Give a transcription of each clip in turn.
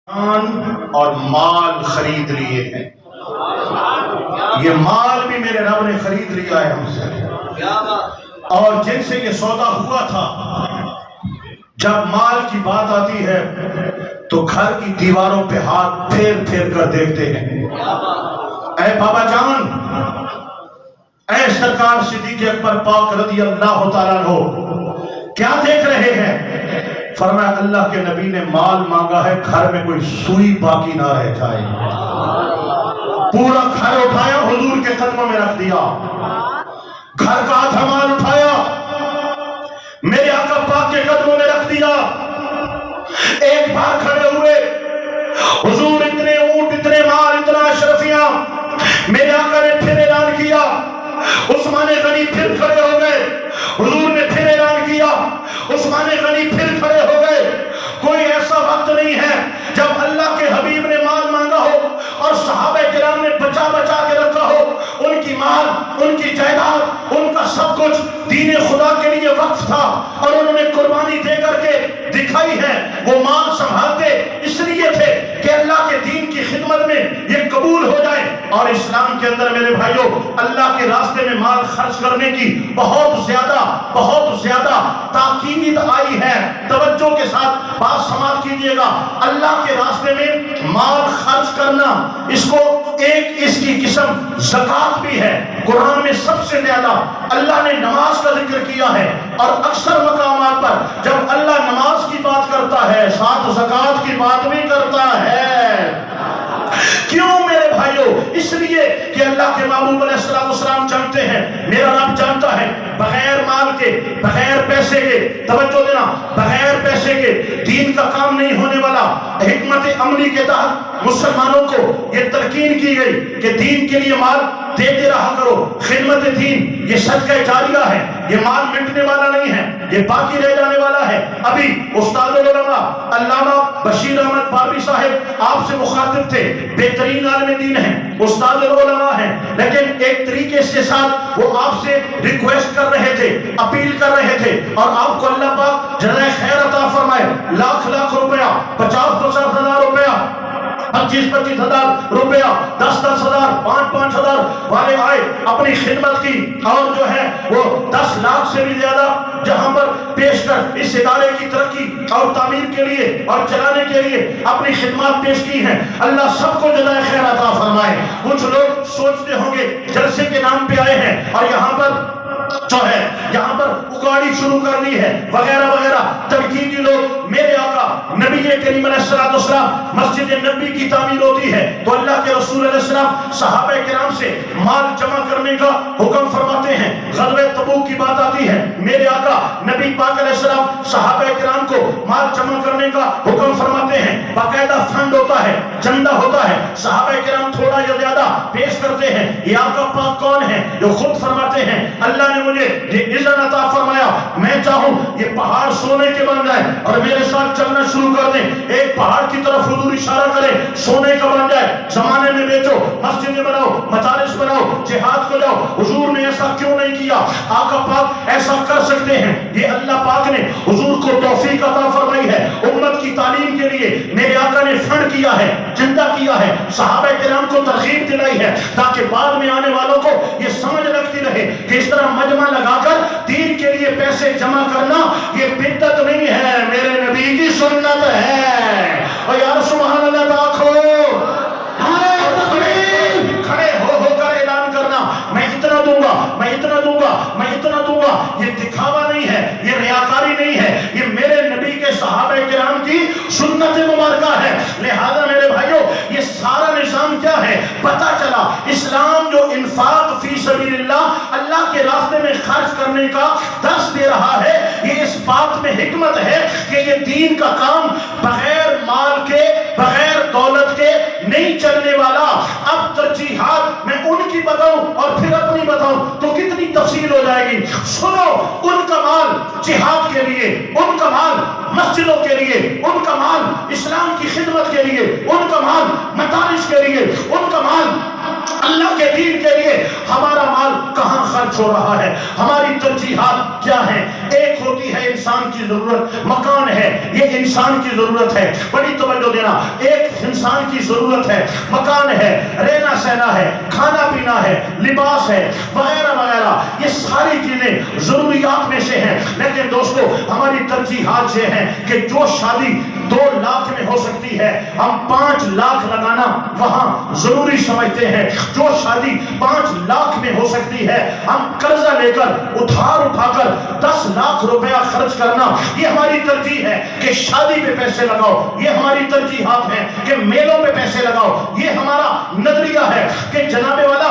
جان اور مال خرید لیے ہیں. یہ مال بھی میرے رب نے خرید لیا ہے ہم سے. اور جن سے یہ سودا ہوا تھا، جب مال کی بات آتی ہے تو گھر کی دیواروں پہ ہاتھ پھیر پھیر کر دیکھتے ہیں. اے بابا جان، اے سرکار صدیق اکبر پاک رضی اللہ تعالیٰ عنہ، کیا دیکھ رہے ہیں؟ فرمایا اللہ کے نبی نے مال مانگا ہے، گھر میں کوئی سوئی باقی نہ رہ جائے. پورا گھر اٹھایا، حضور کے قدموں میں رکھ دیا. گھر کا آدھا مال اٹھایا، میرے آقا پاک کے قدموں میں رکھ دیا. ایک بار کھڑے ہوئے، حضور اتنے اونٹ، اتنے مال، اتنا اشرفیاں. میرے آقا نے پھر اعلان کیا. عثمان غنی پھر کھڑے ہو گئے. حضور نے پھر اعلان کیا. عثمان غنی پھر کھڑے ہو گئے. کوئی ایسا وقت نہیں ہے جب اللہ کے حبیب نے مال مانگا ہو اور صحابہ کرام نے بچا بچا کے رکھا ہو. ان کی مال، ان کی جائیداد، ان کا سب کچھ دین خدا کے لیے وقف تھا اور انہوں نے قربانی دے کر کے دکھائی ہے. وہ مال سنبھالتے اس لیے تھے کہ اللہ کے دین کی خدمت میں یہ قبول ہو جائے. اور اسلام کے اندر میرے بھائیوں، اللہ کے راستے میں مال خرچ کرنے کی بہت زیادہ تاکید آئی ہے. توجہ کے ساتھ بات سماعت کیجئے گا. اللہ کے راستے میں مال خرچ کرنا، اس کو اس کی قسم زکوٰۃ بھی ہے. قرآن میں سب سے زیادہ اللہ نے نماز کا ذکر کیا ہے، اور اکثر مقامات پر جب اللہ نماز کی بات کرتا ہے ساتھ زکوٰۃ کی بات بھی کرتا ہے. کیوں میرے بھائیوں؟ اس لیے کہ اللہ کے محبوب علیہ السلام جانتے ہیں، میرا رب جانتا ہے، بغیر مال کے، بغیر پیسے کے، توجہ دینا، بغیر پیسے کے دین کا کام نہیں ہونے والا. حکمت عملی کے تحت مسلمانوں کو یہ تلقین کی گئی کہ دین کے لیے مال دیتے رہا کرو. خدمت دین یہ صدقہ جاریہ ہے، یہ مال مٹنے والا نہیں ہے، یہ باقی رہ جانے والا ہے. ابھی استاد العلماء علامہ بشیر احمد بابی صاحب آپ سے مخاطب تھے. بہترین عالم دین ہیں، استاد العلماء ہیں، لیکن ایک طریقے سے ساتھ وہ آپ سے ریکویسٹ کر رہے تھے، اپیل کر رہے تھے، اور آپ کو اللہ پاک جزائے خیر عطا فرمائے. لاکھ روپیہ، 50 ہزار روپیہ، 25 ہزار روپیہ، 10 ہزار، 5 ہزار والے آئے، اپنی خدمت کی، اور جو ہے وہ 10 لاکھ سے بھی زیادہ جہاں پر پیش کر اس ادارے کی ترقی اور تعمیر کے لیے اور چلانے کے لیے اپنی خدمات پیش کی ہیں. اللہ سب کو جزائے خیر عطا فرمائے. کچھ لوگ سوچتے ہوں گے جلسے کے نام پہ آئے ہیں اور یہاں پر جو ہے یہاں پر اگاڑی شروع کرنی ہے وغیرہ وغیرہ. تنقیدی لوگ، میرے آقا نبی کریم علیہ السلام مسجد نبی کی تعمیر ہوتی ہے تو اللہ کے رسول علیہ السلام صحابہ کرام سے مال جمع کرنے کا حکم فرماتے ہیں. غزوہ تبوک کی بات آتی ہے، میرے آقا نبی پاک علیہ السلام صحابہ کرام کو مال جمع کرنے کا حکم فرماتے ہیں. باقاعدہ فنڈ ہوتا ہے، چندہ ہوتا ہے، صحابہ کرام تھوڑا یا زیادہ پیش کرتے ہیں. یہ آقا پاک کون ہے؟ جو خود فرماتے ہیں اللہ نے مجھے یہ اذن عطا فرمایا، میں چاہوں یہ پہاڑ سونے کے بن جائے اور میرے ساتھ چلنا شروع کر دیں. ایک پہاڑ کی طرف حضور اشارہ کرے، سونے کا بن جائے، زمانے میں بیچو، مسجدیں بناؤ، مدارس بناؤ، جہاد کو جاؤ. حضور نے ایسا کیوں نہیں کیا؟ آقا پاک ایسا کر سکتے ہیں. یہ اللہ پاک نے حضور کو توفیق عطا فرمائی ہے. امت کی تعلیم کے لیے میرے آقا نے فنڈ کیا ہے، چندہ کیا ہے، صحابہ کرام کو ترغیب دلائی ہے تاکہ بعد میں آنے والوں کو یہ سمجھ لگتی رہے کہ اس طرح مجمع لگا کر دین کے لیے پیسے جمع کرنا یہ بدعت نہیں ہے، میرے نبی کی سنت ہے. اور یار سبحان اللہ تاکھو کھڑے ہو کر اعلان کرنا، میں اتنا دوں گا، میں اتنا دوں گا، میں اتنا دوں گا. یہ دکھاوا نہیں ہے، یہ ریاکاری نہیں ہے، یہ میرے نبی کے صحابہ کرام کی سنت مبارکہ ہے. لہذا میرے بھائیوں، یہ سارا نظام کیا ہے؟ پتہ چلا اسلام جو انفاق فی سبیل اللہ، اللہ کے راستے میں خرچ کرنے کا درس دے رہا ہے، یہ اس بات میں حکمت ہے کہ یہ دین کا کام بغیر مال کے، بغیر دولت کے نہیں چلنے والا. اب ترجیحات میں ان کی بتاؤں اور پھر اپنی بتاؤں تو کتنی تفصیل ہو جائے گی. سنو، ان کا مال جہاد کے لیے، ان کا مال مسجدوں کے لیے، ان کا مال اسلام کی خدمت کے لیے، ان کا مال مدارس کے لیے، ان کا مال اللہ کے دین کے لیے ہمارا مال کہاں خرچ ہو رہا ہے، ہماری ترجیحات کیا ہیں؟ ایک ہوتی ہے انسان کی ضرورت، مکان ہے، یہ انسان کی ضرورت ہے، بڑی توجہ دینا، ایک انسان کی ضرورت ہے، مکان ہے، رہنا سہنا ہے، کھانا پینا ہے، لباس ہے، وغیرہ وغیرہ، یہ ساری چیزیں ضروریات میں سے ہیں۔ لیکن دوستو ہماری ترجیحات یہ ہیں کہ جو شادی 2 لاکھ میں ہو سکتی ہے ہم 5 لاکھ لگانا وہاں ضروری سمجھتے ہیں، جو شادی 5 لاکھ میں ہو سکتی ہے ہم قرضہ لے کر ادھار اٹھا کر 10 لاکھ روپیہ خرچ کرنا، یہ ہماری ترجیح ہے کہ شادی پہ پیسے لگاؤ، یہ ہماری ترجیحات ہیں کہ میلوں پہ پیسے لگاؤ، یہ ہمارا نظریہ ہے کہ جناب والا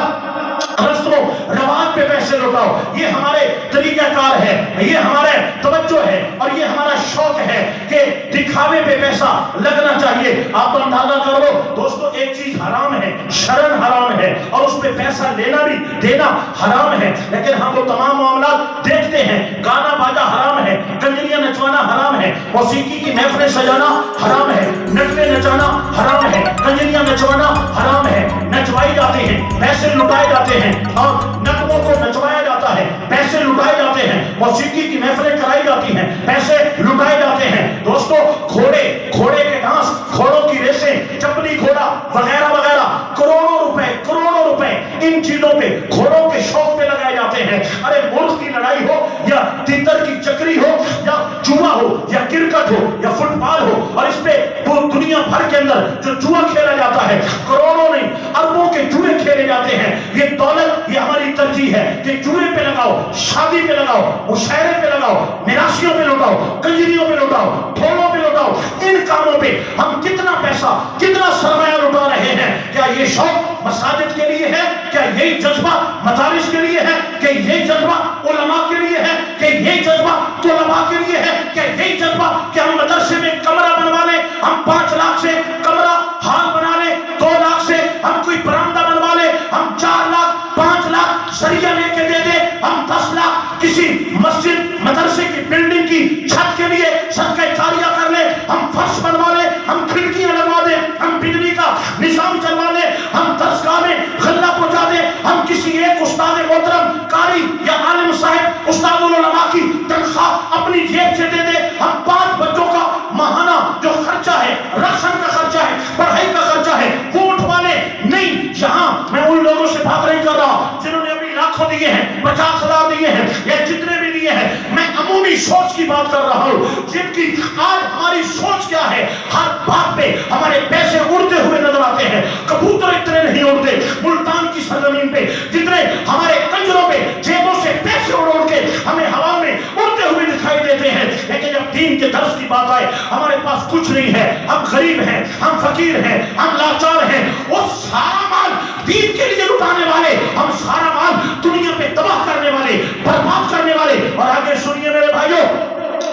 رسم و رواج پہ پیسے لگاؤ، یہ ہمارے طریقہ کار ہے، یہ ہمارے توجہ ہے اور یہ ہمارا شوق ہے کہ دکھاوے پہ پیسہ لگنا چاہیے۔ آپ اندازہ کر لو دوستو، ایک چیز حرام ہے، شرن حرام ہے اور اس پہ پیسہ لینا بھی دینا حرام ہے، لیکن ہم وہ تمام معاملات دیکھتے ہیں۔ گانا باجا حرام ہے، کنجریاں نچوانا حرام ہے، موسیقی کی محفلیں سجانا حرام ہے، نچنے نچانا حرام ہے، کنجریاں نچوانا حرام ہے، نچوائی جاتی ہیں، پیسے لٹائے جاتے ہیں اور نغموں کو نچوایا جاتا ہے، پیسے لٹائے جاتے ہیں، موسیقی کی محفلیں کرائی جاتی ہیں، پیسے لٹائے جاتے ہیں۔ دوستو گھوڑے کے ڈانس، گھوڑوں کی ریسیں، چپلی گھوڑا وغیرہ وغیرہ، کروڑوں روپے ان چیزوں پہ، گھوڑوں کے شوق پہ لگائے جاتے ہیں۔ ارے ملک کی لڑائی ہو یا تیتر کی چکری ہو یا جوا ہو یا کرکٹ ہو یا فٹ بال ہو، اور اس پہ دنیا بھر کے اندر جو جوا کھیلا جاتا ہے، کروڑوں نہیں اربوں کے جوئے کھیلے جاتے ہیں۔ یہ دولت، یہ ہماری ترجیح ہے کہ جوئے پہ لگاؤ، شادی پہ لگاؤ، مشاعرے پہ لگاؤ، میراثیوں پہ لگاؤ، کنجریوں پہ لگاؤ، ڈھولوں پہ لگاؤ۔ ان کاموں پہ ہم کتنا پیسہ، کتنا سرمایہ لٹا رہے ہیں؟ کیا یہ شوق مساجد کے لیے ہے؟ کیا یہی جذبہ مدارس کے لیے ہے؟ کہ یہی جذبہ علماء کے لیے ہے؟ کہ یہی جذبہ طلباء کے لیے ہے؟ کہ یہی جذبہ کہ ہم مدرسے میں کمرہ بنوا لیں، ہم 5 لاکھ سے کمرہ ہال بنا لیں، 2 لاکھ سے ہم کوئی برآمدہ بنوا لیں، ہم 4 لاکھ 5 لاکھ ذریعہ لے کے دے دیں، ہم 10 لاکھ کسی مسجد مدرسے کی بلڈنگ کی چھت کے لیے صدقہ جاریہ کر لیں، ہم فرش بنوا لیں، ہم کھڑکیاں لگوا دیں، ہم بجلی کا نظام چلوا لیں، ہم درسگاہ میں غلہ پہنچا دیں، ہم کسی ایک استاد محترم، قاری یا عالم صاحب، استاد العلماء کی تنخواہ اپنی جیب سے دے دیں، ہم 5 بچوں کا ماہانہ جو خرچہ ہے، راشن کا خرچہ ہے، پڑھائی کا خرچہ ہے، وہ اٹھوا لیں۔ نہیں، یہاں میں ان لوگوں سے بات نہیں کر رہا جنہوں نے ابھی لاکھوں دیے ہیں، 50,000 دیے ہیں یا جتنے بھی دیے ہیں، میں عمومی سوچ کی بات کر رہا ہوں، جن کی آج ہماری سوچ کیا ہے؟ ہر بات پہ ہمارے پیسے اڑتے ہوئے نظر آتے ہیں۔ کبوتر اتنے نہیں اڑتے ملتان کی سرزمین پہ جتنے ہمارے کنجروں پہ جیبوں سے پیسے اڑ کے ہمیں ہوا میں اڑتے ہوئے دکھائی دیتے ہیں۔ لیکن جب دین کے درس کی بات آئے، ہمارے پاس کچھ نہیں ہے، ہم غریب ہیں، ہم فقیر ہیں، ہم لاچار ہیں، وہ سارا مال دین کے لیے لٹانے والے، ہم سارا مال دنیا پہ تباہ کرنے والے، برباد کرنے والے۔ اور آگے سنیے میرے بھائیوں،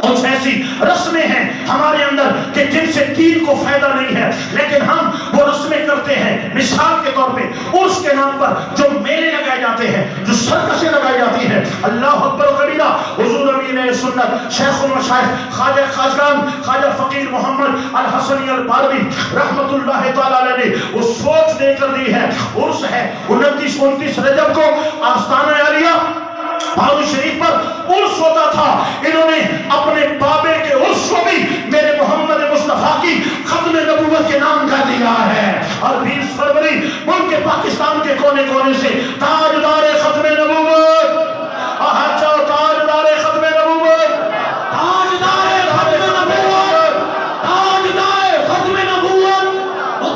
کچھ ایسی رسمیں ہیں ہمارے اندر کہ جن سے دین کو فائدہ نہیں ہے، لیکن ہم وہ رسمیں کرتے ہیں۔ مثال کے طور پہ عرس کے نام پر جو میلے لگائے جاتے ہیں، جو سرکسیں لگائی جاتی ہیں، اللہ اکبر و کبیرہ، حضور امین سنت شیخ المشائخ خواجہ خواجگان خواجہ فقیر محمد الحسنی الباروی رحمت اللہ تعالی علیہ نے وہ سوچ دے کر دی ہے۔ عرس ہے 29 رجب کو آستانہ عالیہ بھاؤ شریف پر عرس ہوتا تھا، انہوں نے اپنے بابے کے عرس کو بھی میرے محمد مصطفیٰ کی ختم نبوت کے نام کا دیا ہے۔ اور 20 فروری ملک پاکستان کے کونے کونے سے تاجدار ختم نبوت، تاجدار ختم نبوت، تاجدار ختم نبوت، تاجدار ختم نبوت،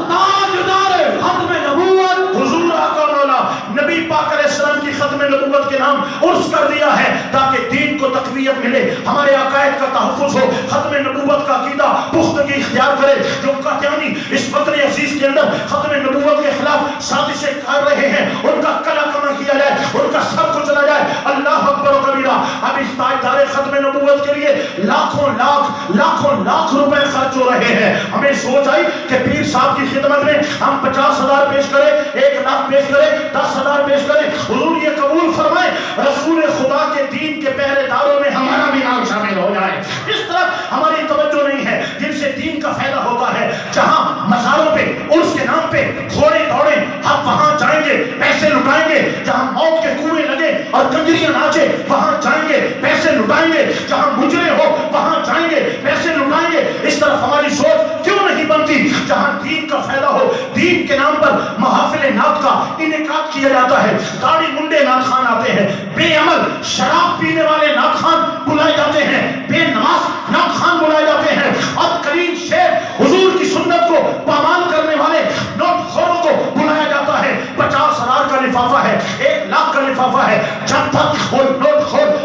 تاجدار ختم نبوت، حضور آقا مولا نبی پاک علیہ السلام کی ختم نبوت کے نام عرس کر دیا ہے تاکہ دین کو تقویت ملے، ہمارے عقائد کا تحفظ ہو، ختم نبوت کا عقیدہ پختگی اختیار کرے۔ جو قادیانی اس وطن عزیز کے اندر ختم نبوت کے خلاف سازشیں کر رہے ہیں، ان کا کلا کما کیا جائے، ان کا سب کچھ چلا جائے۔ اللہ اکبر و کبیرہ، اب اس تاجدار ختم نبوت کے لیے لاکھوں لاکھ روپے خرچ ہو رہے ہیں۔ ہمیں سوچ آئی کہ پیر صاحب کی خدمت میں ہم 50,000 پیش کریں، 1 لاکھ پیش کریں، 10,000 پیش کریں۔ حضور یہ قبول فرمائے، رسول خدا کے دین کے پہرے داروں میں ہمارا بھی نام شامل ہو جائے۔ اس طرف ہماری توجہ نہیں ہے جن سے دین کا فائدہ ہوتا ہے۔ جہاں مزاروں پہ عرس کے نام پہ گھوڑے دوڑے، آپ وہاں جائیں گے، پیسے لٹائیں گے جہاں موت کے کنویں لگے اور کنجریاں ناچے وہاں جائیں گے، پیسے لٹائیں گے جہاں مجرے ہو وہاں جائیں گے، پیسے لٹائیں گے۔ اس طرف ہماری سوچ کیوں نہیں بنتی؟ جہاں دین کا فائدہ ہو، دین کے نام پر محافل نعت کا انعقاد کیا جاتا ہے، داڑھی منڈے نعت خان آتے ہیں، بے عمل شراب پینے والے نعت خان بلائے جاتے ہیں، بے نماز نعت خان بلائے جاتے ہیں، اور کریم شیخ حضور کی سنت کو پامال کرنے والے نوٹ خوروں کو بلایا جاتا ہے۔ 50,000 کا لفافہ ہے، 1,00,000 کا لفافہ ہے، جب تک وہ نوٹ خور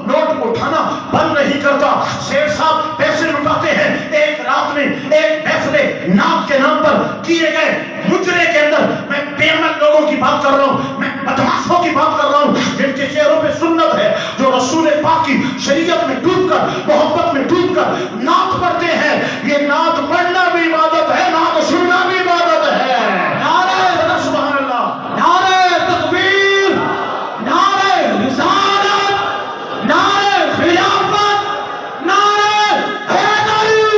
نوٹ اٹھانا بند نہیں کرتا، شیخ صاحب پیسے لٹاتے ہیں۔ ایک رات میں ایک محفل نعت کے نام پر کیے گئے مجرے کے اندر، میں بے عمل لوگوں کی بات کر رہا ہوں، میں بدماشوں کی بات کر رہا ہوں جن کے چہروں پہ سنت ہے، جو رسول پاک کی شریعت میں ڈوب کر، محبت میں ڈوب کر نعت پڑھتے ہیں۔ یہ نعت پڑھنا بھی عبادت ہے، نعت سننا بھی عبادت ہے۔ نعرہ سبحان اللہ، نعرہ تکبیر، نعرہ رسالت، نعرہ خلافت، نعرہ حیدری۔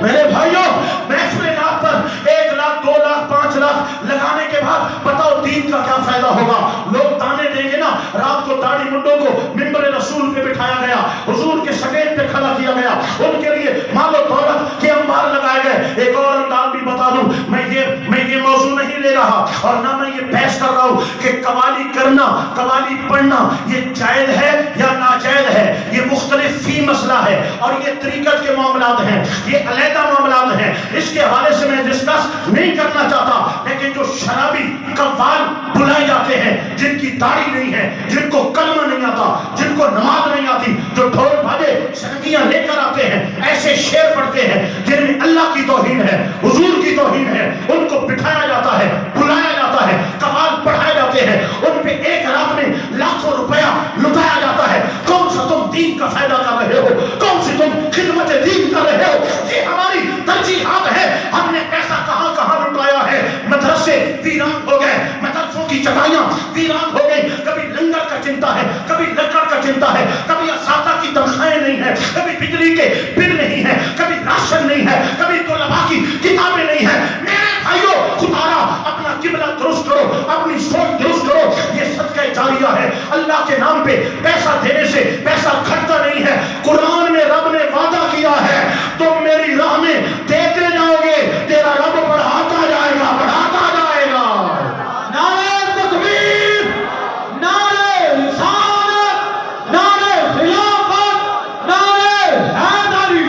میرے بھائیوں، محفل نعت پر 1,00,000 2,00,000 5,00,000 لگانے کے بعد بتاؤ دین کا کیا فائدہ ہوگا؟ لوگ تانے دیں گے نا، رات کو داڑھی منڈوں کو منبر رسول پہ بٹھایا گیا، حضور کے سٹیج پہ کھڑا کیا گیا، ان کے لیے مال و دولت کے انبار لگائے گئے۔ ایک اور انداز بھی بتا دوں، میں یہ موضوع نہیں لے رہا اور نہ میں یہ بحث کر رہا ہوں کہ قوالی کرنا، قوالی پڑھنا یہ جائز ہے یا ناجائز ہے، یہ مختلف فی مسئلہ ہے، اور یہ طریقت کے معاملات ہیں، یہ علیحدہ معاملات ہیں، اس کے حوالے سے میں ڈسکس نہیں کرنا چاہتا۔ لیکن جو شرابی قوال بلائے جاتے ہیں، جن کی داڑھی نہیں ہے، جن کو کلمہ نہیں آتا، جن کو نماز نہیں آتی، جو ڈھول بھاجے سنگیاں لے کر آتے ہیں، ایسے شعر پڑھتے ہیں جن میں اللہ کی توہین ہے، حضور کی توہین ہے، ان کو بٹھایا جاتا ہے، بلایا جاتا ہے، قوال پڑھائے جاتے ہیں، ان پہ ایک رات میں لاکھوں روپیہ لٹایا جاتا ہے۔ کون سا تم دین کا فائدہ کر رہے ہو؟ کون سی تم خدمت دین کر رہے ہو؟ یہ ہماری ترجیحات ہے۔ ہم نے پیسہ کہاں کہاں لٹایا ہے۔ مدرسے ویران ہو گئے، مدرسوں کی چٹائیاں ویران ہو گئی، کبھی لنگر کا چنتا ہے، کبھی لکڑ کا چنتا ہے، کبھی اساتذہ کی تنخواہیں نہیں ہے، کبھی بجلی کے بل نہیں ہے، کبھی راشن نہیں ہے، کبھی طلباء کی کتابیں نہیں ہے۔ میرے بھائیو، خدارا اپنا قبلہ درست کرو، اپنی سوچ درست کرو، یہ صدقہ جاریہ ہے۔ اللہ کے نام پہ پیسہ دینے سے پیسہ گھٹتا نہیں ہے۔ قرآن میں رب نے وعدہ کیا ہے، تم میری راہ میں دیتے جاؤ گے، تیرا رب بڑھاتا جائے گا، بڑھاتا جائے گا۔ نعرہ تکبیر، نعرہ رسالت، نعرہ خلافت، نعرہ حیدری۔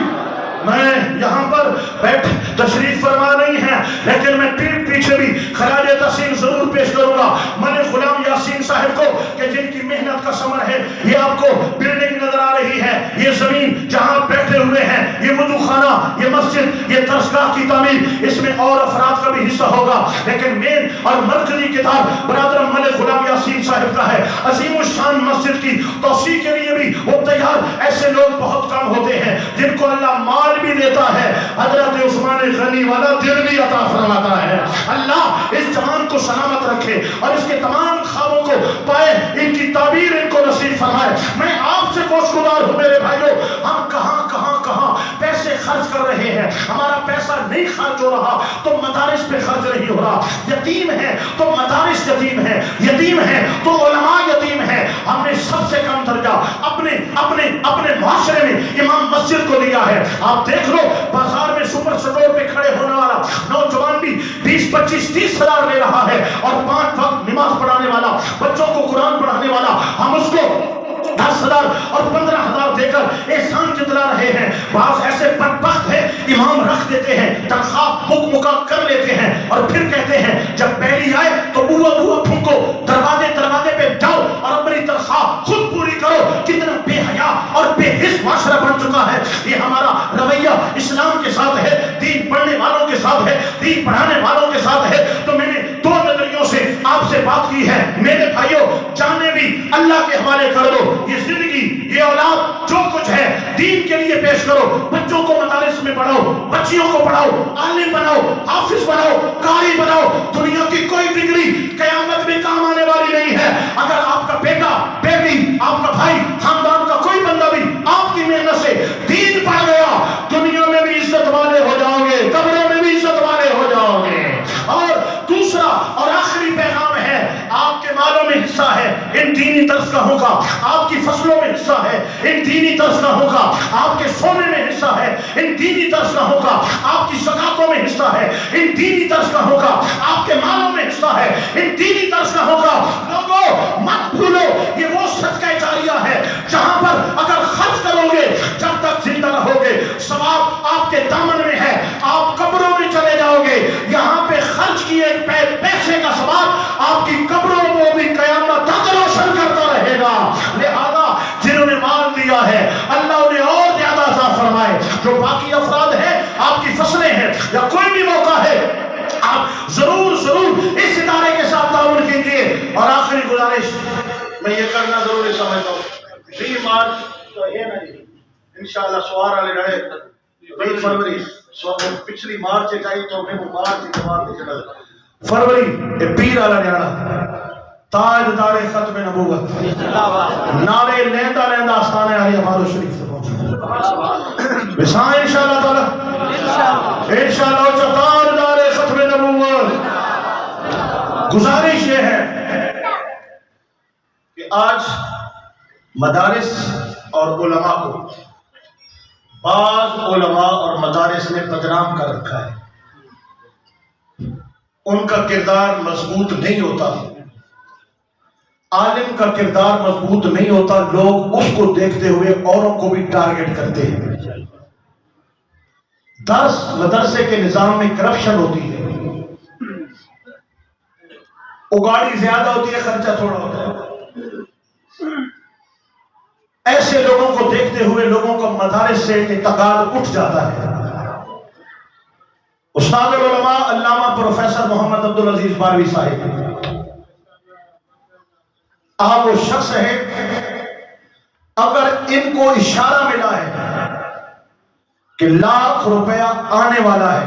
میں یہاں پر بیٹھ تشریف فرما نہیں ہے، لیکن میں پیٹ پیچھے بھی خراج تحسین ضرور پیش کروں گا ملک غلام یاسین صاحب کو، کہ جن کی محنت کا ثمر ہے یہ آپ کو بلڈنگ نظر آ رہی ہے، یہ زمین جہاں بیٹھے ہوئے ہیں، یہ وضو خانہ، یہ مسجد، یہ درسگاہ کی تعمیر، اس میں اور افراد کا بھی حصہ ہوگا، لیکن مین اور مرکزی کتاب برادر ملک غلام یاسین صاحب کا ہے۔ عظیم الشان مسجد کی توسیع کے لیے بھی وہ تیار، ایسے لوگ بہت کم ہوتے ہیں جن کو اللہ مال بھی دیتا ہے۔ حضرت عثمان غنی والا دل بھی عطا فرماتا ہے۔ اللہ اس جہان کو سلامت رکھے اور اس کے تمام خوابوں کو پائے، ان کی تعبیر ان کو نصیب فرمائے۔ میں آپ سے گوشگزار ہوں میرے بھائیوں، ہم کہاں پیسے خرچ کر رہے ہیں۔ ہمارا پیسہ نہیں خرچ ہو رہا تو مدارس پہ خرچ نہیں ہو رہا، یتیم ہے تو مدارس یتیم ہے، یتیم ہے تو علماء یتیم ہے۔ ہم نے سب سے کم درجہ اپنے معاشرے میں امام مسجد کو دیا ہے۔ آپ دیکھ لو بازار میں سپر سٹور پہ کھڑے ہونے والا نوجوان بھی 20 25 30 ہزار لے رہا ہے، اور 5 وقت نماز پڑھانے والا، بچوں کو قرآن پڑھانے والا، ہم اس کو 10,000 اور 15,000 دے کر احسان جتلا رہے ہیں۔ بعض ایسے بدبخت ہیں، امام رکھ دیتے ہیں، تنخواہ مکہ کر لیتے ہیں، اور پھر کہتے ہیں جب پہلی آئے تو بوا پھونکو، دروازے پہ جاؤ اور اپنی تنخواہ خود پوری کرو۔ کتنا بے حیا اور بے حس معاشرہ بن چکا ہے۔ یہ ہمارا رویہ اسلام کے ساتھ ہے، دین پڑھنے والوں کے ساتھ ہے، دین پڑھانے والوں کے ساتھ ہے۔ تو میں نے 2 نظریوں سے آپ سے بات کی ہے میرے بھائیوں، جانے بھی اللہ کے حوالے کر دو۔ یہ زندگی، یہ اولاد، جو کچھ ہے دین کے لیے پیش کرو۔ بچوں کو مدارس میں پڑھاؤ، بچیوں کو پڑھاؤ، عالم بناؤ، حافظ بناؤ، قاری بناؤ۔ دنیا کی کوئی ڈگری قیامت میں کام آنے والی نہیں ہے۔ اگر آپ کا بیٹا، بیٹی، آپ کا بھائی، خاندان کا کوئی بندہ بھی آپ کی محنت سے دین پڑھ گیا، دنیا میں بھی عزت والے ہو جاؤ گے، قبروں میں بھی عزت والے ہو جاؤ گے۔ اور دوسرا اور آخری پیغام ہے درسگاہوں کا آپ کی فصلوں میں حصہ ہے، ان دینی درسگاہوں کا آپ کے سونے میں حصہ ہے، ان دینی درسگاہوں کا آپ کی زکاتوں میں حصہ ہے، ان دینی درسگاہوں کا آپ کے مالوں میں حصہ ہے، ان دینی درسگاہوں کا لوگوں مت بھولو یہ وہ صدقہ جاریہ ہے جہاں پر اگر خرچ کرو گے جب تک زندہ رہو گے ثواب آپ کے دامن میں ہے، آپ قبروں میں چلے جاؤ گے یہاں پہ خرچ کیے پیسے کا ثواب آپ کی قبروں کو بھی قیامت تک روشن کرتا رہے گا۔ لہذا جنہوں نے مال دیا ہے اللہ انہیں اور زیادہ عطا فرمائے، جو باقی افراد ہیں آپ کی فصلیں ہیں یا کوئی بھی موقع ہے آپ ضرور اس ادارے کے ساتھ تعاون کیجیے۔ اور آخری گزارش میں یہ کرنا ضروری سمجھتا ہوں، 20 مارچ تو ہے نا جی انشاءاللہ سوار والے رہے 20 فروری پچھلی مارچ چاہیے تو میں مارچ کی جماعت کے چلا فروری پیر والا نیاڑا تاجدار ختم نبوت نعرے لیندہ لیندہ آستانے علی امارو شریف سے پہنچا بسان انشاءاللہ تعالی انشاءاللہ تاجدار ختم نبوت۔ گزارش یہ ہے کہ آج مدارس اور علماء کو بعض علماء اور مدارس نے بدنام کر رکھا ہے، ان کا کردار مضبوط نہیں ہوتا، عالم کا کردار مضبوط نہیں ہوتا، لوگ اس کو دیکھتے ہوئے اوروں کو بھی ٹارگٹ کرتے ہیں۔ درس مدرسے کے نظام میں کرپشن ہوتی ہے، اگاڑی زیادہ ہوتی ہے خرچہ تھوڑا ہوتا ہے، ایسے لوگوں کو دیکھتے ہوئے لوگوں کا مدارس سے اعتقاد اٹھ جاتا ہے۔ استاد العلماء علامہ پروفیسر محمد عبدالعزیز باروی صاحب آپ وہ شخص ہیں اگر ان کو اشارہ ملا ہے کہ لاکھ روپیہ آنے والا ہے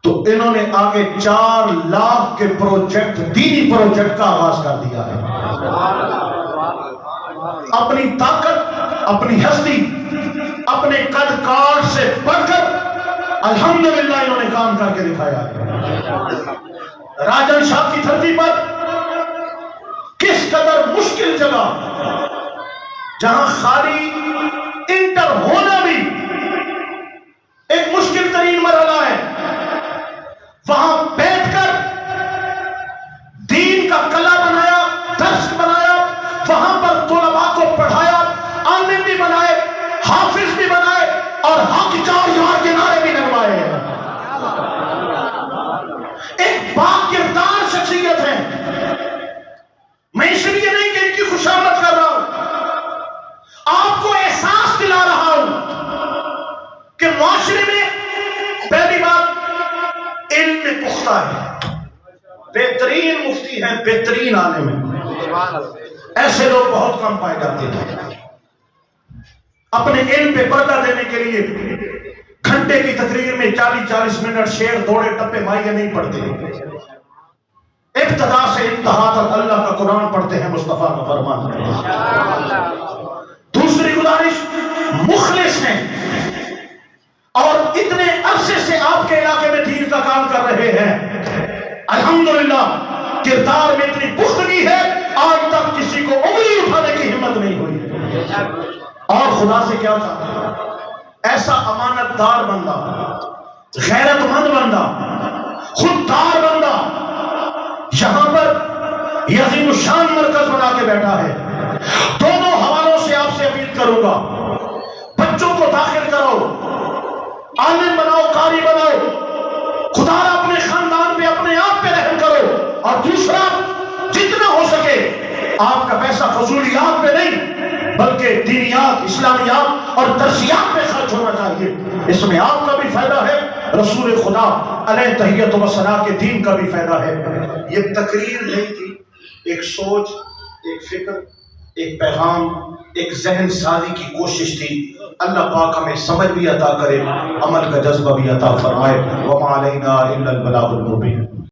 تو انہوں نے آگے 4 لاکھ کے پروجیکٹ دینی پروجیکٹ کا آغاز کر دیا ہے۔ اپنی طاقت، اپنی ہستی، اپنے قد کاٹ سے بڑھ کر الحمدللہ انہوں نے کام کر کے دکھایا ہے۔ راجن شاہ کی دھرتی پر کس قدر مشکل جگہ جہاں خالی انٹر ہونا بھی ایک مشکل ترین مرحلہ ہے، وہاں بیٹھ کر دین کا کلا بنایا، درس بنایا، وہاں پر طلباء کو پڑھایا، عالم بھی بنائے، حافظ بھی بنائے اور حق 4 یار کے نعرے بھی لگوائے۔ ایک باکردار شخصیت ہے، میں اس لیے نہیں کہ ان کی خوشامد کر رہا ہوں، آپ کو احساس دلا رہا ہوں کہ معاشرے میں پہلی بات علم میں پختہ ہے، بہترین مفتی ہیں، بہترین عالم ہیں، ایسے لوگ بہت کم پائے جاتے ہیں۔ اپنے علم پہ پردہ دینے کے لیے گھنٹے کی تقریر میں 40-40 منٹ شعر دوڑے ٹپے مائیے نہیں پڑھتے، ابتدا سے انتہا تک اللہ کا قرآن پڑھتے ہیں، مصطفیٰ کا فرمان پڑھتے ہیں۔ دوسری گزارش، مخلص ہیں اور اتنے عرصے سے آپ کے علاقے میں دین کا کام کر رہے ہیں، الحمدللہ کردار میں اتنی پختگی ہے آج تک کسی کو انگلی اٹھانے کی ہمت نہیں ہوئی۔ اور خدا سے کیا چاہتا، ایسا امانت دار بندہ، غیرت مند بندہ، خوددار بندہ یہاں پر یہ عظیم الشان مرکز بنا کے بیٹھا ہے۔ دونوں حوالوں سے آپ سے اپیل کروں گا، بچوں کو داخل کرو، عالم بناؤ، قاری بناؤ، خدا اپنے خاندان پہ اپنے آپ پہ رحم کرو، اور دوسرا جتنا ہو سکے آپ کا پیسہ فضولیات پہ نہیں بلکہ دینیات، اسلامیات اور درسیات پہ خرچ ہونا چاہیے، اس میں آپ کا بھی فائدہ ہے، رسول خدا علیہ تحیت و ثنا کے دین کا بھی فائدہ ہے۔ یہ تقریر نہیں تھی، ایک سوچ، ایک فکر، ایک پیغام، ایک ذہن سازی کی کوشش تھی۔ اللہ پاک ہمیں سمجھ بھی عطا کرے، عمل کا جذبہ بھی عطا فرمائے۔ وما علینا الا البلاغ المبین۔